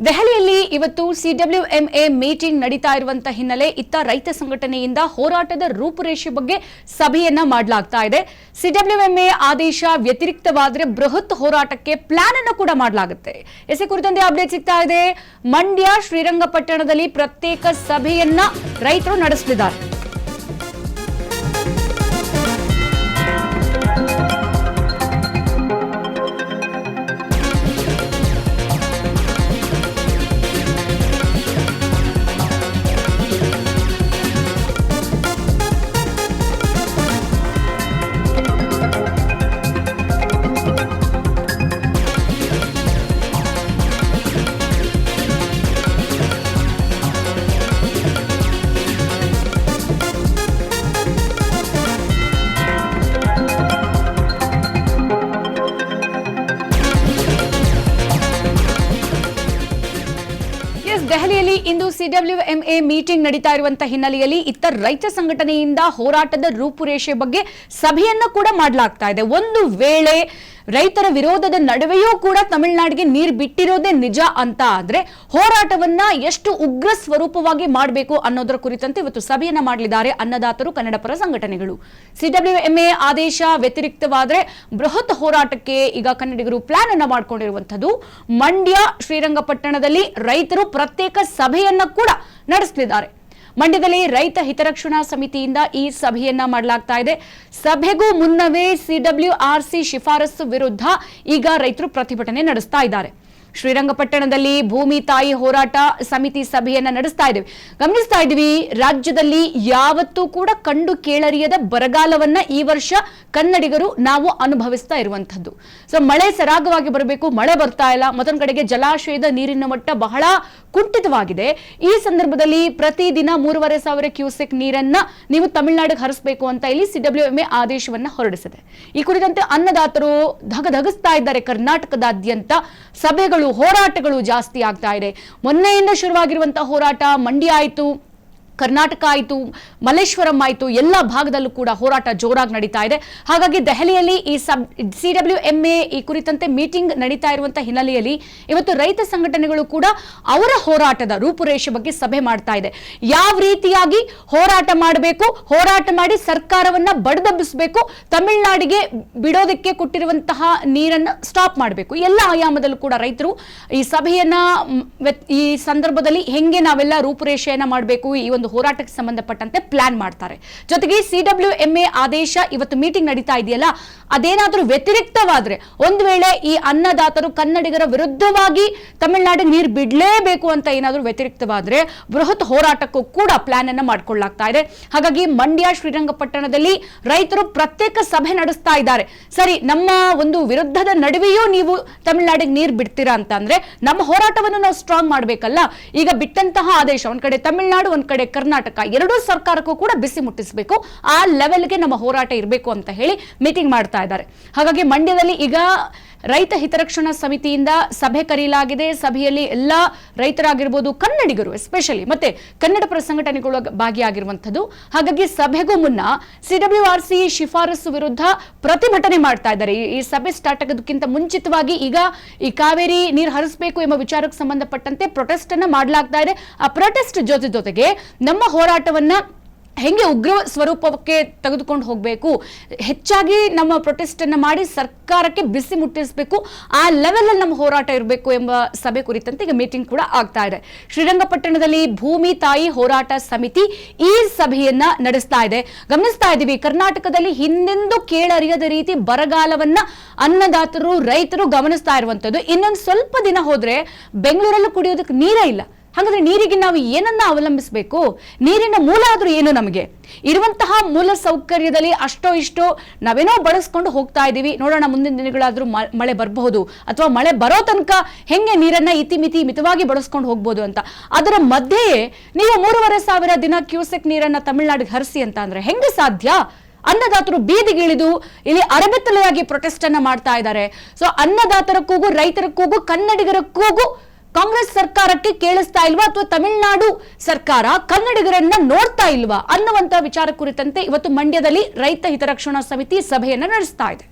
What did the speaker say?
ದೆಹಲಿಯಲ್ಲಿ ಇವತ್ತು CWMA meeting ನಡೀತಾ ಇರುವಂತಹ ಹಿನ್ನೆಲೆ ಇತ್ತ ರೈತ ಸಂಘಟನೆಯಿಂದ ಹೋರಾಟದ ರೂಪುರೇಷೆ ಬಗ್ಗೆ ಸಭೆಯನ್ನ ಮಾಡಲಾಗ್ತಾ ಇದೆ. ಸಿಡಬ್ಲ್ಯೂಎಂಎ ಆದೇಶ ವ್ಯತಿರಿಕ್ತವಾದರೆ ಬೃಹತ್ ಹೋರಾಟಕ್ಕೆ ಪ್ಲಾನ್ ಅನ್ನು ಕೂಡ ಮಾಡಲಾಗುತ್ತೆ. ಇದೇ ಕುರಿತಂತೆ ಅಪ್ಡೇಟ್ ಸಿಗ್ತಾ ಇದೆ. ಮಂಡ್ಯ ಶ್ರೀರಂಗಪಟ್ಟಣದಲ್ಲಿ ಪ್ರತ್ಯೇಕ ಸಭೆಯನ್ನ ರೈತರು ನಡೆಸಲಿದ್ದಾರೆ. ದೆಹಲಿಯಲ್ಲಿ ಇಂದು ಸಿಡಬ್ಲ್ಯೂಎಂಎ ಮೀಟಿಂಗ್ ನಡೀತಾ ಇರುವಂತಹ ಹಿನ್ನೆಲೆಯಲ್ಲಿ ಇತ್ತ ರೈತ ಸಂಘಟನೆಯಿಂದ ಹೋರಾಟದ ರೂಪುರೇಷೆ ಬಗ್ಗೆ ಸಭೆಯನ್ನು ಕೂಡ ಮಾಡಲಾಗ್ತಾ ಇದೆ. ಒಂದು ವೇಳೆ ರೈತರ ವಿರೋಧದ ನಡುವೆಯೂ ಕೂಡ ತಮಿಳುನಾಡಿಗೆ ನೀರು ಬಿಟ್ಟಿರೋದೇ ನಿಜ ಅಂತ ಆದ್ರೆ ಹೋರಾಟವನ್ನ ಎಷ್ಟು ಉಗ್ರ ಸ್ವರೂಪವಾಗಿ ಮಾಡಬೇಕು ಅನ್ನೋದರ ಕುರಿತಂತೆ ಇವತ್ತು ಸಭೆಯನ್ನ ಮಾಡಲಿದ್ದಾರೆ ಅನ್ನದಾತರು, ಕನ್ನಡ ಪರ ಸಂಘಟನೆಗಳು. ಸಿಡಬ್ಲ್ಯೂಎಂಎ ಆದೇಶ ವ್ಯತಿರಿಕ್ತವಾದ್ರೆ ಬೃಹತ್ ಹೋರಾಟಕ್ಕೆ ಈಗ ಕನ್ನಡಿಗರು ಪ್ಲಾನ್ ಅನ್ನ ಮಾಡಿಕೊಂಡಿರುವಂತದ್ದು. ಮಂಡ್ಯ ಶ್ರೀರಂಗಪಟ್ಟಣದಲ್ಲಿ ರೈತರು ಪ್ರತ್ಯೇಕ ಸಭೆಯನ್ನ ಕೂಡ ನಡೆಸಲಿದ್ದಾರೆ. ಮಂಡ್ಯದಲ್ಲಿ ರೈತ ಹಿತರಕ್ಷಣಾ ಸಮಿತಿಯಿಂದ ಈ ಸಭೆಯನ್ನ ಮಾಡಲಾಗ್ತಾ ಇದೆ. ಸಭೆಗೂ ಮುನ್ನವೇ ಸಿಡಬ್ಲ್ಯೂಆರ್ಸಿ ಶಿಫಾರಸು ವಿರುದ್ಧ ಈಗ ರೈತರು ಪ್ರತಿಭಟನೆ ನಡೆಸ್ತಾ ಇದ್ದಾರೆ. ಶ್ರೀರಂಗಪಟ್ಟಣದಲ್ಲಿ ಭೂಮಿ ತಾಯಿ ಹೋರಾಟ ಸಮಿತಿ ಸಭೆಯನ್ನ ನಡೆಸ್ತಾ ಇದ್ದೀವಿ. ಗಮನಿಸ್ತಾ ಇದ್ದೀವಿ, ರಾಜ್ಯದಲ್ಲಿ ಯಾವತ್ತೂ ಕೂಡ ಕಂಡು ಕೇಳರಿಯದ ಬರಗಾಲವನ್ನ ಈ ವರ್ಷ ಕನ್ನಡಿಗರು ನಾವು ಅನುಭವಿಸ್ತಾ ಇರುವಂತದ್ದು. ಸೊ ಮಳೆ ಸರಾಗವಾಗಿ ಬರಬೇಕು, ಮಳೆ ಬರ್ತಾ ಇಲ್ಲ. ಮತ್ತೊಂದು ಕಡೆಗೆ ಜಲಾಶಯದ ನೀರಿನ ಮಟ್ಟ ಬಹಳ ಕುಂಠಿತವಾಗಿದೆ. ಈ ಸಂದರ್ಭದಲ್ಲಿ ಪ್ರತಿದಿನ 3,500 ಕ್ಯೂಸೆಕ್ ನೀರನ್ನ ನೀವು ತಮಿಳುನಾಡಿಗೆ ಹರಿಸಬೇಕು ಅಂತ ಇಲ್ಲಿ ಸಿಡಬ್ಲ್ಯೂಎಂಎ ಆದೇಶವನ್ನ ಹೊರಡಿಸಿದೆ. ಈ ಕುರಿತಂತೆ ಅನ್ನದಾತರು ಧಗಧಗಿಸ್ತಾ ಇದ್ದಾರೆ. ಕರ್ನಾಟಕದಾದ್ಯಂತ ಸಭೆಗಳು, ಹೋರಾಟಗಳು ಜಾಸ್ತಿ ಆಗ್ತಾ ಇದೆ. ಮೊನ್ನೆಯಿಂದ ಶುರುವಾಗಿರುವಂತಹ ಹೋರಾಟ ಮಂಡ್ಯ ಆಯಿತು, ಕರ್ನಾಟಕ ಆಯಿತು, ಮಲ್ಲೇಶ್ವರಂ ಆಯಿತು, ಎಲ್ಲ ಭಾಗದಲ್ಲೂ ಕೂಡ ಹೋರಾಟ ಜೋರಾಗಿ ನಡೀತಾ ಇದೆ. ಹಾಗಾಗಿ ದೆಹಲಿಯಲ್ಲಿ ಈ ಸಿಡಬ್ಲ್ಯೂಎಂಎ ಈ ಕುರಿತಂತೆ ಮೀಟಿಂಗ್ ನಡೀತಾ ಇರುವಂತಹ ಹಿನ್ನೆಲೆಯಲ್ಲಿ ಇವತ್ತು ರೈತ ಸಂಘಟನೆಗಳು ಕೂಡ ಅವರ ಹೋರಾಟದ ರೂಪುರೇಷೆ ಬಗ್ಗೆ ಸಭೆ ಮಾಡ್ತಾ ಇದೆ. ಯಾವ ರೀತಿಯಾಗಿ ಹೋರಾಟ ಮಾಡಬೇಕು, ಹೋರಾಟ ಮಾಡಿ ಸರ್ಕಾರವನ್ನ ಬಡದಬ್ಬಿಸಬೇಕು, ತಮಿಳುನಾಡಿಗೆ ಬಿಡೋದಕ್ಕೆ ಕೊಟ್ಟಿರುವಂತಹ ನೀರನ್ನ ಸ್ಟಾಪ್ ಮಾಡಬೇಕು, ಎಲ್ಲ ಆಯಾಮದಲ್ಲೂ ಕೂಡ ರೈತರು ಈ ಸಭೆಯನ್ನ ಈ ಸಂದರ್ಭದಲ್ಲಿ ಹೆಂಗೆ ನಾವೆಲ್ಲ ರೂಪುರೇಷೆಯನ್ನ ಮಾಡಬೇಕು, ಈ ಒಂದು ಹೋರಾಟಕ್ಕೆ ಸಂಬಂಧಪಟ್ಟಂತೆ ಪ್ಲಾನ್ ಮಾಡ್ತಾರೆ. ಜೊತೆಗೆ ಸಿಡಬ್ಲ್ಯೂಎಂಎ ಆದೇಶ ಇವತ್ತು ಮೀಟಿಂಗ್ ನಡೀತಾ ಇದೆಯಲ್ಲ, ಅದೇನಾದ್ರೂ ವ್ಯತಿರಿಕ್ತವಾದ್ರೆ, ಒಂದು ವೇಳೆ ಈ ಅನ್ನದಾತರು ಕನ್ನಡಿಗರ ವಿರುದ್ಧವಾಗಿ ತಮಿಳುನಾಡಿಗೆ ನೀರು ಬಿಡಲೇಬೇಕು ಅಂತ ಏನಾದ್ರೂ ವ್ಯತಿರಿಕ್ತವಾದ್ರೆ ಬೃಹತ್ ಹೋರಾಟಕ್ಕೂ ಕೂಡ ಪ್ಲಾನ್ ಅನ್ನ ಮಾಡ್ಕೊಳ್ಳಲಾಗ್ತಾ ಇದೆ. ಹಾಗಾಗಿ ಮಂಡ್ಯ ಶ್ರೀರಂಗಪಟ್ಟಣದಲ್ಲಿ ರೈತರು ಪ್ರತ್ಯೇಕ ಸಭೆ ನಡೆಸ್ತಾ ಇದ್ದಾರೆ. ಸರಿ, ನಮ್ಮ ಒಂದು ವಿರುದ್ಧದ ನಡುವೆಯೂ ನೀವು ತಮಿಳುನಾಡಿಗೆ ನೀರು ಬಿಡ್ತೀರಾ ಅಂತ ಅಂದ್ರೆ ನಮ್ಮ ಹೋರಾಟವನ್ನು ನಾವು ಸ್ಟ್ರಾಂಗ್ ಮಾಡಬೇಕಲ್ಲ. ಈಗ ಬಿಟ್ಟಂತಹ ಆದೇಶ ಒಂದ್ ಕಡೆ ತಮಿಳುನಾಡು, ಒಂದ್ ಕಡೆ ಕರ್ನಾಟಕ, ಎರಡೂ ಸರ್ಕಾರಕ್ಕೂ ಕೂಡ ಬಿಸಿ ಮುಟ್ಟಿಸಬೇಕು, ಆ ಲೆವೆಲ್ಗೆ ನಮ್ಮ ಹೋರಾಟ ಇರಬೇಕು ಅಂತ ಹೇಳಿ ಮೀಟಿಂಗ್ ಮಾಡ್ತಾ ಇದ್ದಾರೆ. ಹಾಗಾಗಿ ಮಂಡ್ಯದಲ್ಲಿ ಈಗ ರೈತ ಹಿತರಕ್ಷಣಾ ಸಮಿತಿಯಿಂದ ಸಭೆ ಕರೆಯಲಾಗಿದೆ. ಸಭೆಯಲ್ಲಿ ಎಲ್ಲಾ ರೈತರಾಗಿರ್ಬೋದು, ಕನ್ನಡಿಗರು ಎಸ್ಪೆಷಲಿ ಮತ್ತೆ ಕನ್ನಡ ಪರ ಸಂಘಟನೆಗಳು ಭಾಗಿಯಾಗಿರುವಂತದ್ದು. ಹಾಗಾಗಿ ಸಭೆಗೂ ಮುನ್ನ ಸಿಡಬ್ಲ್ಯೂಆರ್ಸಿ ಶಿಫಾರಸು ವಿರುದ್ಧ ಪ್ರತಿಭಟನೆ ಮಾಡ್ತಾ ಇದ್ದಾರೆ. ಈ ಸಭೆ ಸ್ಟಾರ್ಟ್ ಆಗೋದಕ್ಕಿಂತ ಮುಂಚಿತವಾಗಿ ಈಗ ಈ ಕಾವೇರಿ ನೀರು ಹರಿಸಬೇಕು ಎಂಬ ವಿಚಾರಕ್ಕೆ ಸಂಬಂಧಪಟ್ಟಂತೆ ಪ್ರೊಟೆಸ್ಟ್ ಅನ್ನ ಮಾಡಲಾಗ್ತಾ ಇದೆ. ಆ ಪ್ರೊಟೆಸ್ಟ್ ಜೊತೆಗೆ ನಮ್ಮ ಹೋರಾಟವನ್ನ ಹೆಂಗೆ ಉಗ್ರ ಸ್ವರೂಪಕ್ಕೆ ತೆಗೆದುಕೊಂಡು ಹೋಗಬೇಕು, ಹೆಚ್ಚಾಗಿ ನಮ್ಮ ಪ್ರೊಟೆಸ್ಟ್ ಅನ್ನ ಮಾಡಿ ಸರ್ಕಾರಕ್ಕೆ ಬಿಸಿ ಮುಟ್ಟಿಸಬೇಕು, ಆ ಲೆವೆಲ್ ಅಲ್ಲಿ ನಮ್ಮ ಹೋರಾಟ ಇರಬೇಕು ಎಂಬ ಸಭೆ ಕುರಿತಂತೆ ಈಗ ಮೀಟಿಂಗ್ ಕೂಡ ಆಗ್ತಾ ಇದೆ. ಶ್ರೀರಂಗಪಟ್ಟಣದಲ್ಲಿ ಭೂಮಿ ತಾಯಿ ಹೋರಾಟ ಸಮಿತಿ ಈ ಸಭೆಯನ್ನ ನಡೆಸ್ತಾ ಇದೆ. ಗಮನಿಸ್ತಾ ಇದ್ದೀವಿ, ಕರ್ನಾಟಕದಲ್ಲಿ ಹಿಂದೆಂದೂ ಕೇಳರಿಯದ ರೀತಿ ಬರಗಾಲವನ್ನ ಅನ್ನದಾತರು, ರೈತರು ಗಮನಿಸ್ತಾ ಇರುವಂತದ್ದು. ಇನ್ನೊಂದು ಸ್ವಲ್ಪ ದಿನ ಹೋದ್ರೆ ಬೆಂಗಳೂರಲ್ಲೂ ಕುಡಿಯೋದಕ್ಕೆ ನೀರೇ ಇಲ್ಲ. ಹಾಗಾದ್ರೆ ನೀರಿಗೆ ನಾವು ಏನನ್ನ ಅವಲಂಬಿಸಬೇಕು? ನೀರಿನ ಮೂಲ ಆದ್ರೂ ಏನು? ನಮಗೆ ಇರುವಂತಹ ಮೂಲ ಸೌಕರ್ಯದಲ್ಲಿ ಅಷ್ಟೋ ಇಷ್ಟೋ ನಾವೇನೋ ಬಳಸ್ಕೊಂಡು ಹೋಗ್ತಾ ಇದೀವಿ. ನೋಡೋಣ ಮುಂದಿನ ದಿನಗಳಾದ್ರೂ ಮಳೆ ಬರಬಹುದು, ಅಥವಾ ಮಳೆ ಬರೋ ತನಕ ಹೆಂಗೆ ನೀರನ್ನ ಮಿತವಾಗಿ ಬಳಸ್ಕೊಂಡು ಹೋಗ್ಬೋದು ಅಂತ. ಅದರ ಮಧ್ಯೆಯೇ ನೀವು 3,500 ದಿನ ಕ್ಯೂಸೆಕ್ ನೀರನ್ನ ತಮಿಳುನಾಡಿಗೆ ಹರಿಸಿ ಅಂತ ಅಂದ್ರೆ ಹೆಂಗೆ ಸಾಧ್ಯ? ಅನ್ನದಾತರು ಬೀದಿಗಿಳಿದು ಇಲ್ಲಿ ಅರಬೆತ್ತಲೆಯಾಗಿ ಪ್ರೊಟೆಸ್ಟ್ ಅನ್ನ ಮಾಡ್ತಾ ಇದ್ದಾರೆ. ಸೊ ಅನ್ನದಾತರ ಕೂಗು, ರೈತರ ಕೂಗು, ಕನ್ನಡಿಗರ ಕೂಗು ಕಾಂಗ್ರೆಸ್ ಸರ್ಕಾರಕ್ಕೆ ಕೇಳಿಸ್ತಾ ಇಲ್ವಾ, ಅಥವಾ ತಮಿಳುನಾಡು ಸರ್ಕಾರ ಕನ್ನಡಿಗರನ್ನ ನೋಡ್ತಾ ಇಲ್ವಾ ಅನ್ನುವಂತ ವಿಚಾರ ಕುರಿತಂತೆ ಇವತ್ತು ಮಂಡ್ಯದಲ್ಲಿ ರೈತ ಹಿತರಕ್ಷಣಾ ಸಮಿತಿ ಸಭೆಯನ್ನ ನಡೆಸ್ತಾ ಇದೆ.